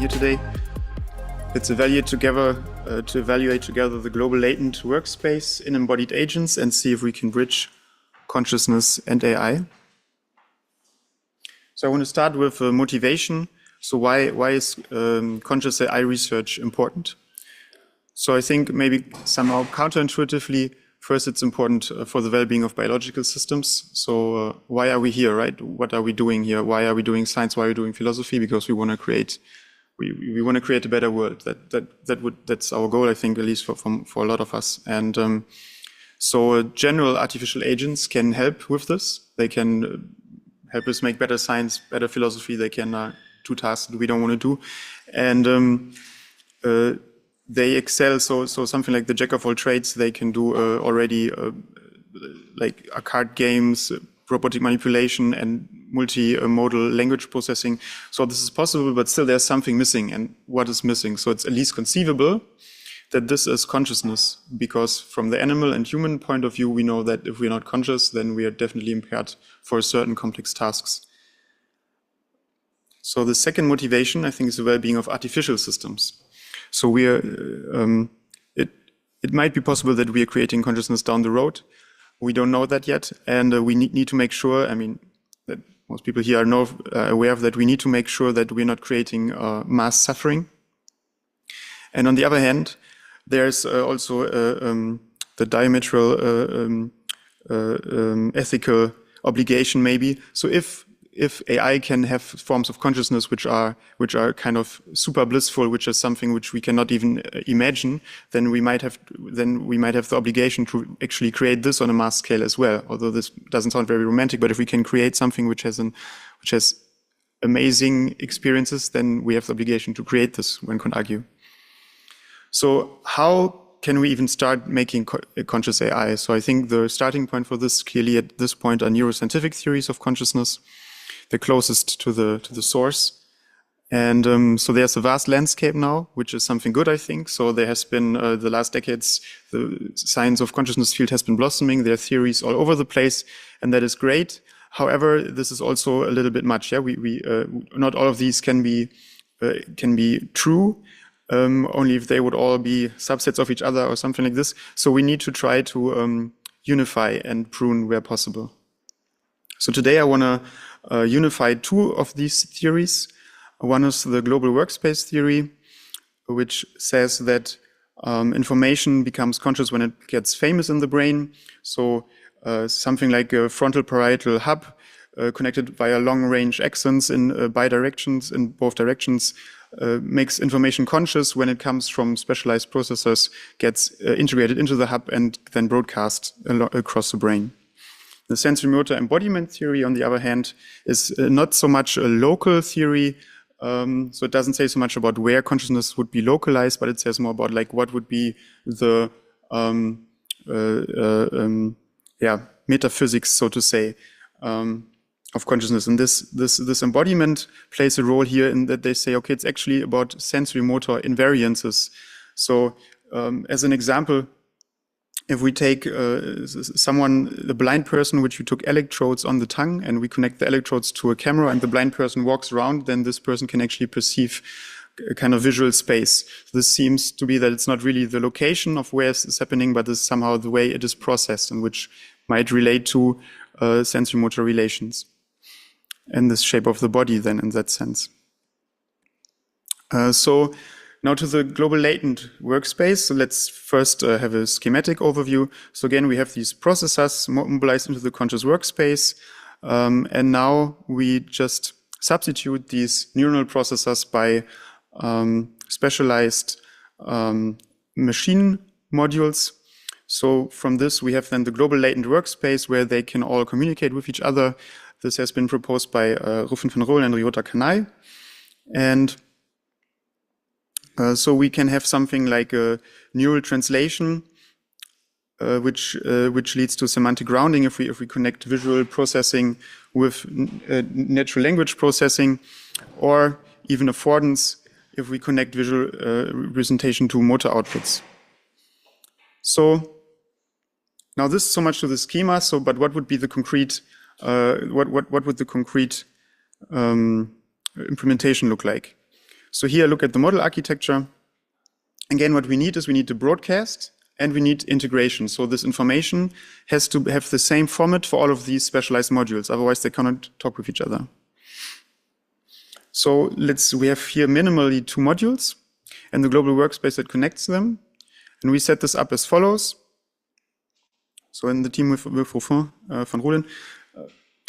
here today. Let's evaluate together the global latent workspace in embodied agents and see if we can bridge consciousness and AI. So I want to start with motivation. So why is conscious AI research important? So I think maybe somehow counterintuitively, first it's important for the well-being of biological systems. So why are we here, right? What are we doing here? Why are we doing science? Why are we doing philosophy? Because we want to create a better world. That's our goal, I think, at least for a lot of us. And so general artificial agents can help with this. They can help us make better science, better philosophy. They can do tasks that we don't want to do, and they excel. So something like the jack of all trades, they can do already like card games, robotic manipulation, and multimodal language processing. So this is possible, but still there's something missing. And what is missing? So it's at least conceivable that this is consciousness, because from the animal and human point of view, we know that if we're not conscious, then we are definitely impaired for certain complex tasks. So the second motivation, I think, is the well-being of artificial systems. So we are, it might be possible that we are creating consciousness down the road. We don't know that yet, and we need to make sure, I mean, that most people here are aware of that. We need to make sure that we're not creating mass suffering. And on the other hand, there's also the diametral ethical obligation, maybe. So if AI can have forms of consciousness which are kind of super blissful, which is something which we cannot even imagine, then we might have the obligation to actually create this on a mass scale as well. Although this doesn't sound very romantic, but if we can create something which has amazing experiences, then we have the obligation to create this, one could argue. So how can we even start making conscious AI? So I think the starting point for this clearly at this point are neuroscientific theories of consciousness, the closest to the source. And so there's a vast landscape now, which is something good, I think. So there has been, the last decades, the science of consciousness field has been blossoming. There are theories all over the place, and that is great. However, this is also a little bit much. Yeah, not all of these can be true. Only if they would all be subsets of each other or something like this. So we need to try to unify and prune where possible. So today I want to unify two of these theories. One is the global workspace theory, which says that information becomes conscious when it gets famous in the brain. So something like a frontal parietal hub connected via long-range axons in both directions makes information conscious when it comes from specialized processors, gets integrated into the hub, and then broadcast across the brain. The sensory-motor embodiment theory, on the other hand, is not so much a local theory. So it doesn't say so much about where consciousness would be localized, but it says more about like what would be the metaphysics, so to say, of consciousness. And this embodiment plays a role here in that they say, okay, it's actually about sensory-motor invariances. So as an example, if we take the blind person, which we took electrodes on the tongue, and we connect the electrodes to a camera, and the blind person walks around, then this person can actually perceive a kind of visual space. This seems to be that it's not really the location of where it's happening, but it's somehow the way it is processed, and which might relate to sensory-motor relations and the shape of the body then in that sense. So now to the global latent workspace. So let's first have a schematic overview. So again, we have these processors mobilized into the conscious workspace. And now we just substitute these neuronal processors by specialized machine modules. So from this, we have then the global latent workspace where they can all communicate with each other. This has been proposed by Ruffen van Rooyen and Ryota Kanai. And so we can have something like a neural translation, which leads to semantic grounding if we connect visual processing with natural language processing, or even affordance if we connect visual representation to motor outputs. So now this is so much to the schema. So, but what would be the concrete? What would the concrete implementation look like? So here, look at the model architecture. Again, what we need is we need to broadcast and we need integration. So this information has to have the same format for all of these specialized modules. Otherwise, they cannot talk with each other. So we have here minimally 2 modules and the global workspace that connects them. And we set this up as follows. So in the team with Rufin, von Rohlen,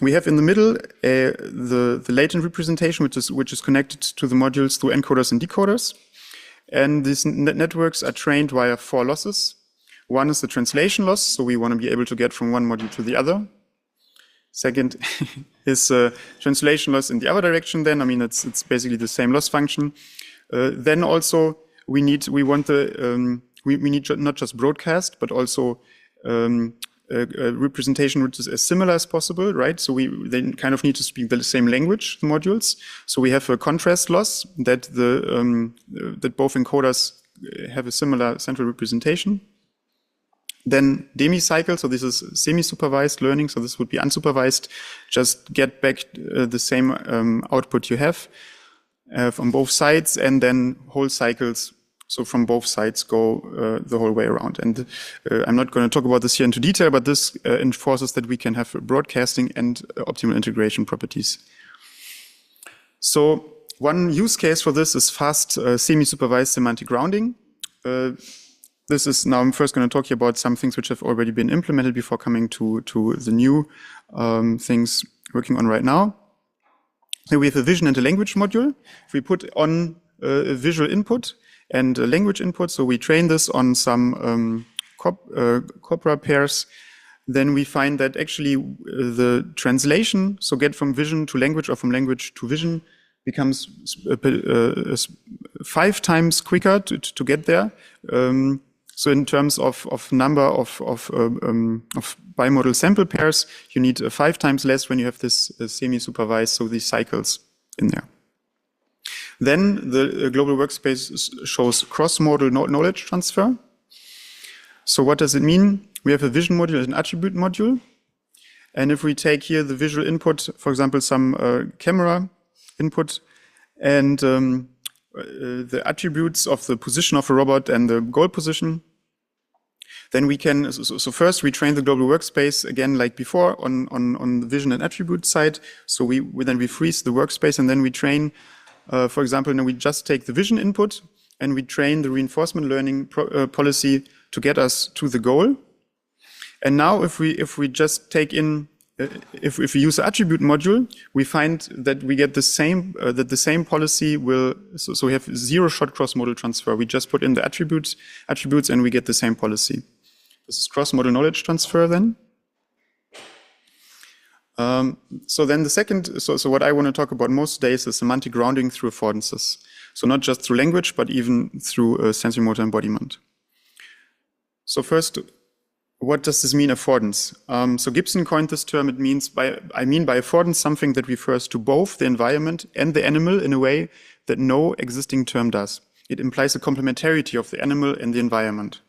we have in the middle the latent representation, which is connected to the modules through encoders and decoders. And these networks are trained via 4 losses. One is the translation loss, so we want to be able to get from one module to the other. Second is translation loss in the other direction. Then, I mean, it's basically the same loss function. Then also we need not just broadcast, but also a representation which is as similar as possible, right? So they kind of need to speak the same language, the modules. So we have a contrast loss that that both encoders have a similar central representation. Then demi-cycle, so this is semi-supervised learning, so this would be unsupervised. Just get back the same output you have from both sides, and then whole cycles. So from both sides go the whole way around. And I'm not going to talk about this here into detail, but this enforces that we can have broadcasting and optimal integration properties. So one use case for this is fast semi-supervised semantic grounding. This is now I'm first going to talk here about some things which have already been implemented before coming to the new things working on right now. So we have a vision and a language module. If we put on a visual input and a language input, so we train this on some corpora pairs, then we find that actually the translation, so get from vision to language or from language to vision, becomes 5 times quicker to get there. So in terms of number of bimodal sample pairs, you need 5 times less when you have this semi-supervised, so these cycles in there. Then the global workspace shows cross-modal knowledge transfer. So what does it mean? We have a vision module and an attribute module. And if we take here the visual input, for example, some camera input, and the attributes of the position of a robot and the goal position, then we can, so first we train the global workspace again like before on the vision and attribute side. So then we freeze the workspace and then we train, for example, now we just take the vision input and we train the reinforcement learning policy to get us to the goal. And now if we just take in, if we use the attribute module, we find that we get the same, that the same policy will, so we have 0-shot cross-modal transfer. We just put in the attributes and we get the same policy. This is cross-modal knowledge transfer then. So then the second, so what I want to talk about most days is semantic grounding through affordances. So not just through language, but even through sensory motor embodiment. So first, what does this mean, affordance? So Gibson coined this term. It means by affordance something that refers to both the environment and the animal in a way that no existing term does. It implies a complementarity of the animal and the environment.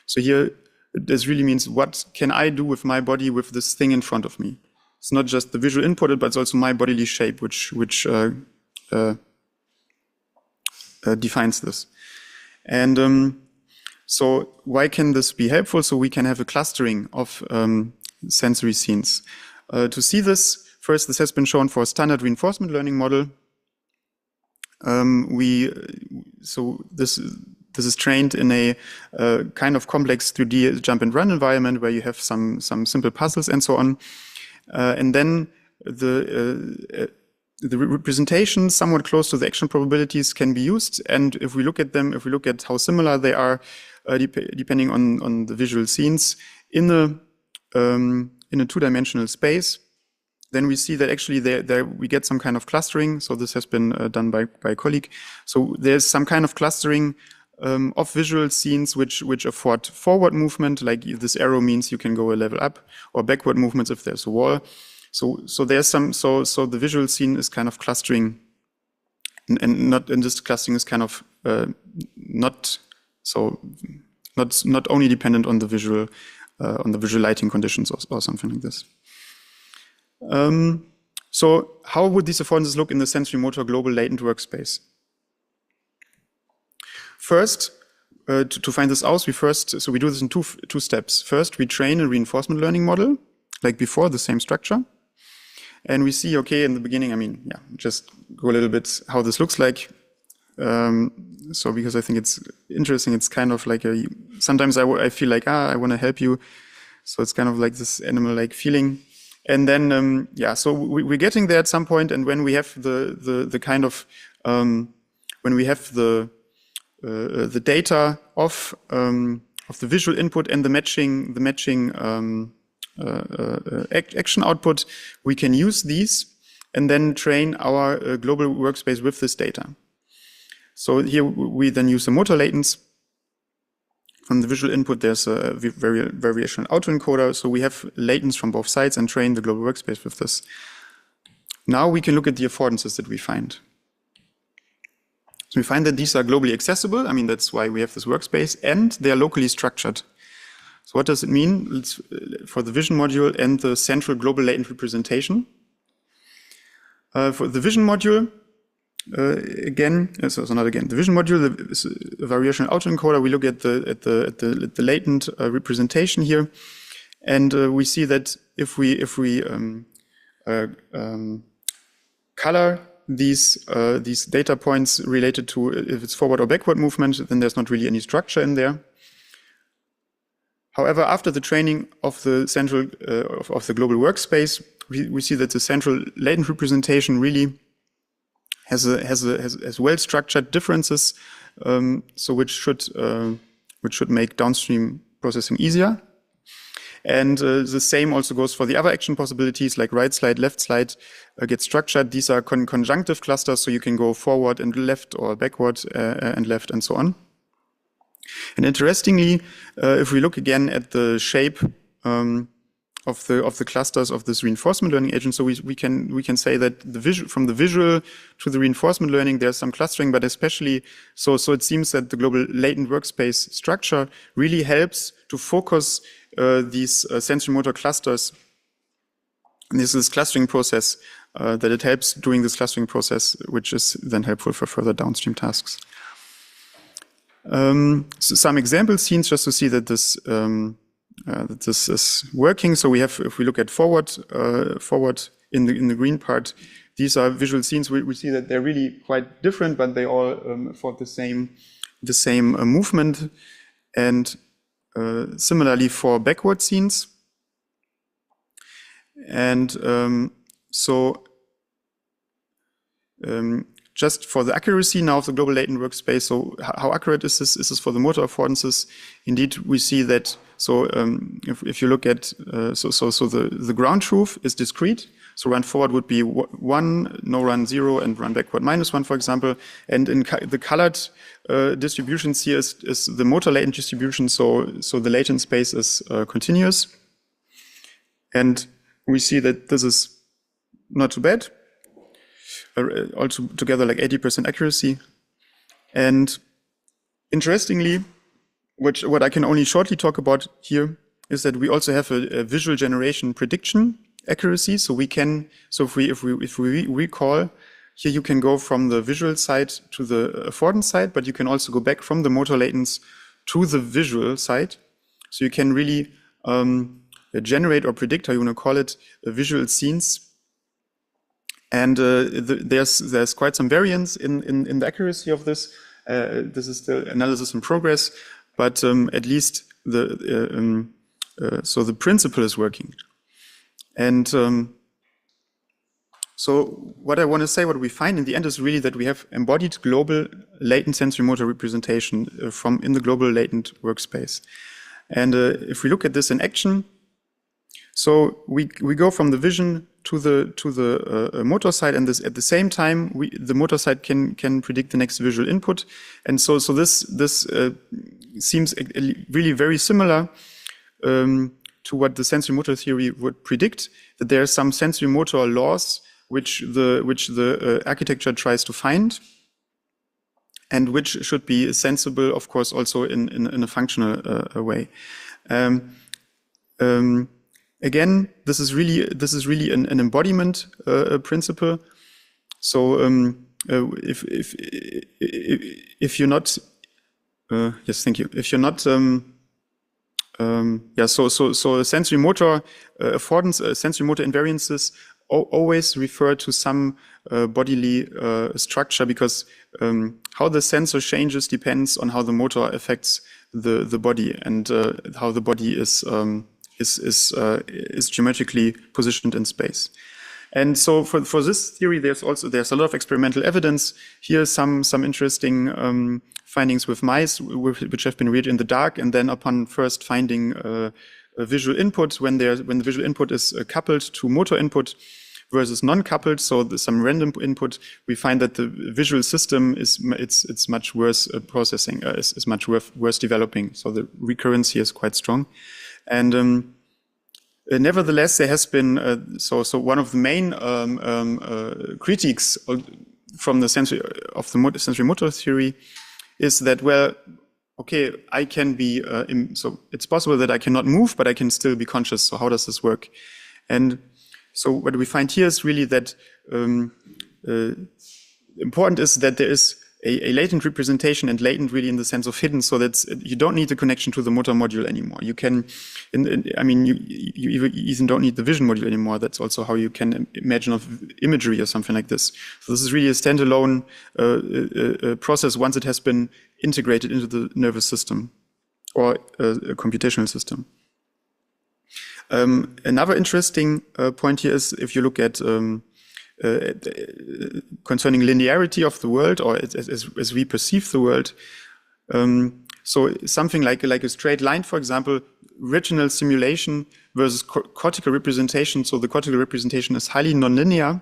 So here, this really means what can I do with my body with this thing in front of me? It's not just the visual input, but it's also my bodily shape, which defines this. And so why can this be helpful? So we can have a clustering of sensory scenes. To see this, first, this has been shown for a standard reinforcement learning model. So this is trained in a kind of complex 3D jump and run environment where you have some simple puzzles and so on. And then the representations somewhat close to the action probabilities can be used. And if we look at them, if we look at how similar they are, depending on the visual scenes in a 2-dimensional space, then we see that actually there we get some kind of clustering. So this has been done by a colleague. So there's some kind of clustering of visual scenes which afford forward movement, like this arrow means you can go a level up, or backward movements if there's a wall. So there's some, so the visual scene is kind of clustering, and this clustering is kind of not only dependent on the visual lighting conditions or something like this. So how would these affordances look in the sensory motor global latent workspace? First, to find this out, so we do this in two steps. First, we train a reinforcement learning model, like before, the same structure. And we see, okay, in the beginning, I mean, yeah, just go a little bit how this looks like. So because I think it's interesting, it's kind of like sometimes I feel like, I want to help you. So it's kind of like this animal-like feeling. And then, yeah, so we're getting there at some point. And when we have the kind of, when we have the data of the visual input and the matching action output, we can use these and then train our global workspace with this data. So here we then use the motor latents. From the visual input, there's a variational autoencoder. So we have latents from both sides and train the global workspace with this. Now we can look at the affordances that we find. So we find that these are globally accessible. I mean, that's why we have this workspace, and they are locally structured. So what does it mean? It's for the vision module and the central global latent representation. For the vision module, the vision module is a variational autoencoder. We look at the latent representation here, and we see that if we color these data points related to if it's forward or backward movement, then there's not really any structure in there. However, after the training of the central of the global workspace, we see that the central latent representation really has well-structured differences, so which should make downstream processing easier. And the same also goes for the other action possibilities, like right slide, left slide get structured. These are conjunctive clusters, so you can go forward and left or backward and left and so on. And interestingly, if we look again at the shape of the clusters of this reinforcement learning agent, so we can say that from the visual to the reinforcement learning, there's some clustering, but especially so it seems that the global latent workspace structure really helps to focus these sensory motor clusters. And this is clustering process that it helps during this clustering process, which is then helpful for further downstream tasks. So some example scenes just to see that this is working. So we have, if we look at forward in the green part, these are visual scenes. We see that they're really quite different, but they all afford the same movement. And similarly for backward scenes. And just for the accuracy now of the global latent workspace, so how accurate is this? Is this for the motor affordances? Indeed, we see that. So if you look at the ground truth is discrete. So run forward would be 1, no run 0, and run backward -1, for example. And in the colored distributions here is the motor latent distribution. So the latent space is continuous, and we see that this is not too bad. Altogether like 80% accuracy. And interestingly, what I can only shortly talk about here is that we also have a visual generation prediction accuracy. So if we recall, here you can go from the visual side to the affordance side, but you can also go back from the motor latents to the visual side. So you can really generate or predict, how you want to call it, visual scenes. And there's quite some variance in the accuracy of this. This is still analysis in progress, but at least so the principle is working. And so what I want to say, what we find in the end is really that we have embodied global latent sensory motor representation from in the global latent workspace. And if we look at this in action, so we go from the vision to the motor side, and at the same time the motor side can predict the next visual input, and so this seems really very similar to what the sensory motor theory would predict, that there are some sensory motor laws which the architecture tries to find, and which should be sensible, of course, also in a functional way. Again, this is really an embodiment principle. So if you're not Yes, thank you. If you're not, yeah, so sensory motor affordance, sensory motor invariances always refer to some bodily structure, because how the sensor changes depends on how the motor affects the body, and how the body is geometrically positioned in space. And so for this theory, there's a lot of experimental evidence. Here some interesting findings with mice, which have been reared in the dark, and then upon first finding a visual input, when the visual input is coupled to motor input versus non-coupled, so some random input, we find that the visual system is much worse processing, is much worse developing. So the recurrence here is quite strong, and nevertheless, there has been so one of the main critiques from the sensory motor theory is that, well, okay, I can be so it's possible that I cannot move, but I can still be conscious. So how does this work? And so what we find here is really that important is that there is a latent representation, and latent really in the sense of hidden, so that you don't need the connection to the motor module anymore. You can, I mean, you even don't need the vision module anymore. That's also how you can imagine of imagery or something like this. So this is really a standalone process once it has been integrated into the nervous system or a computational system. Another interesting point here is if you look at concerning linearity of the world, or as we perceive the world. So something like a straight line, for example, retinal simulation versus cortical representation. So the cortical representation is highly nonlinear,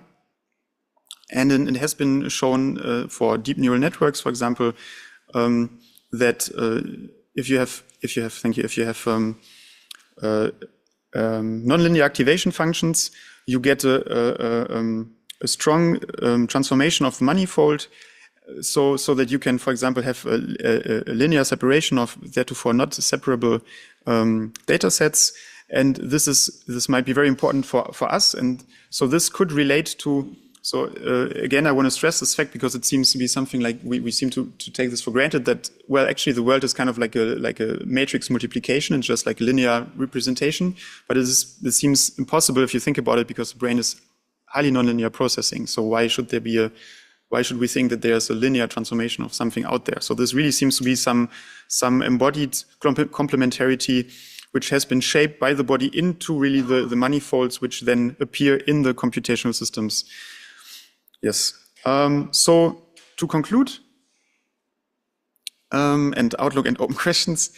and it has been shown for deep neural networks, for example, that if you have nonlinear activation functions, you get a strong transformation of the manifold, so that you can, for example, have a linear separation of theretofore not separable data sets. And this might be very important for us. And so this could relate to, so again, I want to stress this fact because it seems to be something like we seem to take this for granted, that, well, actually the world is kind of like a matrix multiplication and just like a linear representation. But this seems impossible if you think about it, because the brain is highly nonlinear processing. So why should we think that there's a linear transformation of something out there? So this really seems to be some embodied complementarity, which has been shaped by the body into really the manifolds, which then appear in the computational systems. Yes. So to conclude, and outlook and open questions.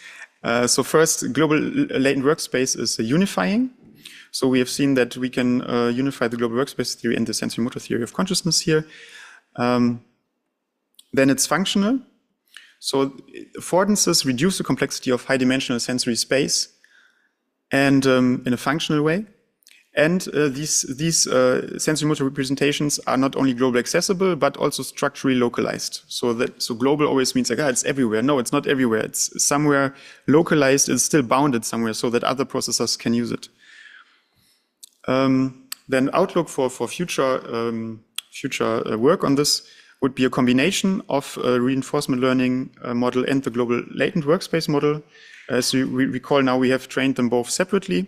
So first, global latent workspace is unifying. So we have seen that we can unify the global workspace theory and the sensory motor theory of consciousness here. Then it's functional. So affordances reduce the complexity of high-dimensional sensory space, and in a functional way. And these sensory motor representations are not only globally accessible, but also structurally localized. So global always means like, it's everywhere. No, it's not everywhere. It's somewhere localized. It's still bounded somewhere so that other processors can use it. Then outlook for future work on this would be a combination of a reinforcement learning model and the global latent workspace model. As we recall now, we have trained them both separately,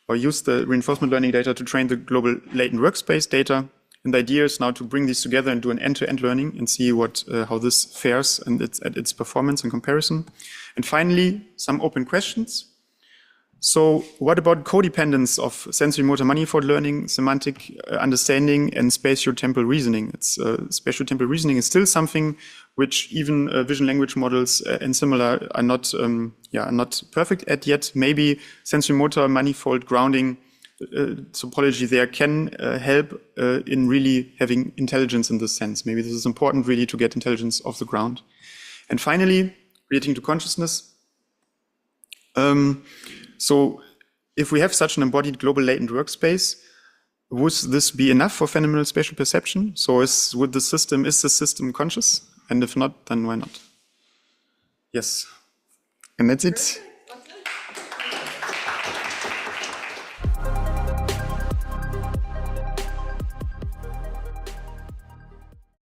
or used the reinforcement learning data to train the global latent workspace data. And the idea is now to bring these together and do an end-to-end learning and see how this fares and its performance in comparison. And finally, some open questions. So what about codependence of sensory motor manifold learning, semantic understanding, and spatio-temporal reasoning? Spatio-temporal reasoning is still something which even vision language models and similar are not perfect at yet. Maybe sensory motor manifold grounding topology there can help in really having intelligence in this sense. Maybe this is important really to get intelligence off the ground. And finally, relating to consciousness. So if we have such an embodied global latent workspace, would this be enough for phenomenal spatial perception? So is the system conscious? And if not, then why not? Yes. And that's it.